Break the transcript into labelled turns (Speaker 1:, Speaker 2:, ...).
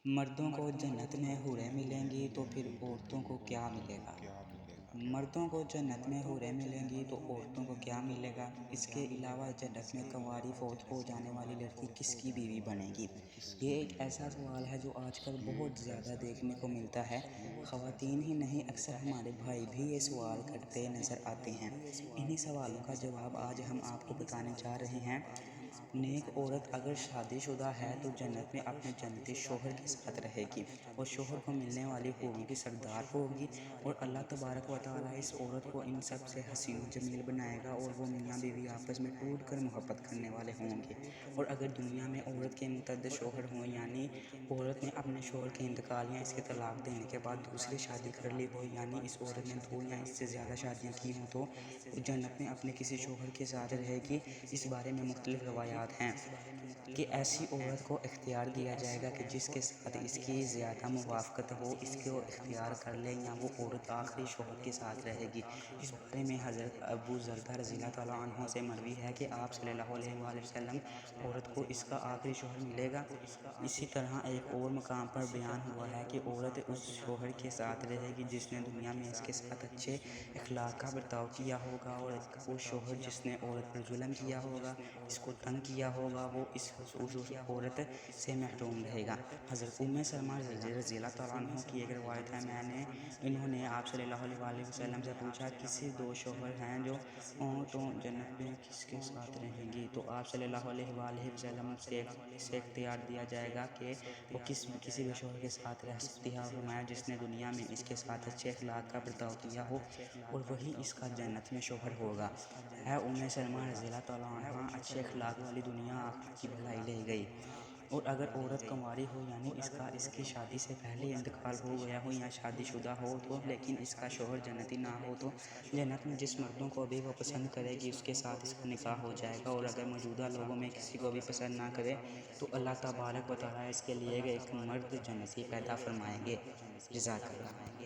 Speaker 1: مردوں کو جنت میں حوریں ملیں گی تو پھر عورتوں کو کیا ملے گا؟ مردوں کو جنت میں حوریں ملیں گی تو عورتوں کو کیا ملے گا؟ اس کے علاوہ جنت میں کنواری فوت ہو جانے والی لڑکی کس کی بیوی بنے گی؟ یہ ایک ایسا سوال ہے جو آج کل بہت زیادہ دیکھنے کو ملتا ہے۔ خواتین ہی نہیں، اکثر ہمارے بھائی بھی یہ سوال کرتے نظر آتے ہیں۔ انہی سوالوں کا جواب آج ہم آپ کو بتانے جا رہے ہیں۔ نیک عورت اگر شادی شدہ ہے تو جنت میں اپنے جنتی شوہر کے ساتھ رہے گی اور شوہر کو ملنے والی حوروں کی سردار ہوگی، اور اللہ تبارک و تعالیٰ اس عورت کو ان سب سے حسین و جمیل بنائے گا اور وہ میاں بیوی آپس میں ٹوٹ کر محبت کرنے والے ہوں گے۔ اور اگر دنیا میں عورت کے متعدد شوہر ہوں، یعنی عورت نے اپنے شوہر کے انتقال یا اس کے طلاق دینے کے بعد دوسری شادی کر لی ہو، یعنی اس عورت نے 2 یا اس سے زیادہ شادیاں کی ہوں، تو جنت میں اپنے کسی شوہر کے ساتھ رہے گی۔ اس بارے میں مختلف روایات ہیں کہ ایسی عورت کو اختیار دیا جائے گا کہ جس کے ساتھ اس کی زیادہ موافقت ہو، اس کو اختیار کر لے، یا وہ عورت آخری شوہر کے ساتھ رہے گی۔ اس بارے میں حضرت ابو ذر رضی اللہ تعالیٰ عنہ سے مروی ہے کہ آپ صلی اللہ علیہ وآلہ وسلم عورت کو اس کا آخری شوہر ملے گا۔ اسی طرح ایک اور مقام پر بیان ہوا ہے کہ عورت اس شوہر کے ساتھ رہے گی جس نے دنیا میں اس کے ساتھ اچھے اخلاق کا برتاؤ کیا ہوگا، اور وہ شوہر جس نے عورت پر ظلم کیا ہوگا، اس کو تنگ کیا ہوگا، وہ اس عورت سے محروم رہے گا۔ حضرت ام سلمہ رضی اللہ تعالیٰ عنہ کی ایک روایت ہے، انہوں نے آپ صلی اللہ علیہ وآلہ وسلم سے پوچھا، کسی 2 شوہر ہیں جو تو جنت میں کس کے ساتھ رہیں گی؟ تو آپ صلی اللہ علیہ وآلہ وسلم سے اختیار دیا جائے گا کہ وہ کسی بھی شوہر کے ساتھ رہ سکتی ہے، اور فرمایا جس نے دنیا میں اس کے ساتھ اچھے اخلاق کا برتاؤ کیا ہو، اور وہی اس کا جنت میں شوہر ہوگا۔ ہے ام سلمہ رضی اللہ تعالیٰ عنہ اچھے اخلاق والی دنیا آخرت کی بھلائی لے گئی۔ اور اگر عورت کنواری ہو، یعنی اس کی شادی سے پہلے انتقال ہو گیا ہو یا شادی شدہ ہو تو لیکن اس کا شوہر جنتی نہ ہو، تو جنت میں جس مردوں کو بھی وہ پسند کرے گی اس کے ساتھ اس کا نکاح ہو جائے گا، اور اگر موجودہ لوگوں میں کسی کو بھی پسند نہ کرے تو اللہ تبارک و تعالیٰ اس کے لیے ایک مرد جنتی پیدا فرمائیں گے۔ جزاک اللہ۔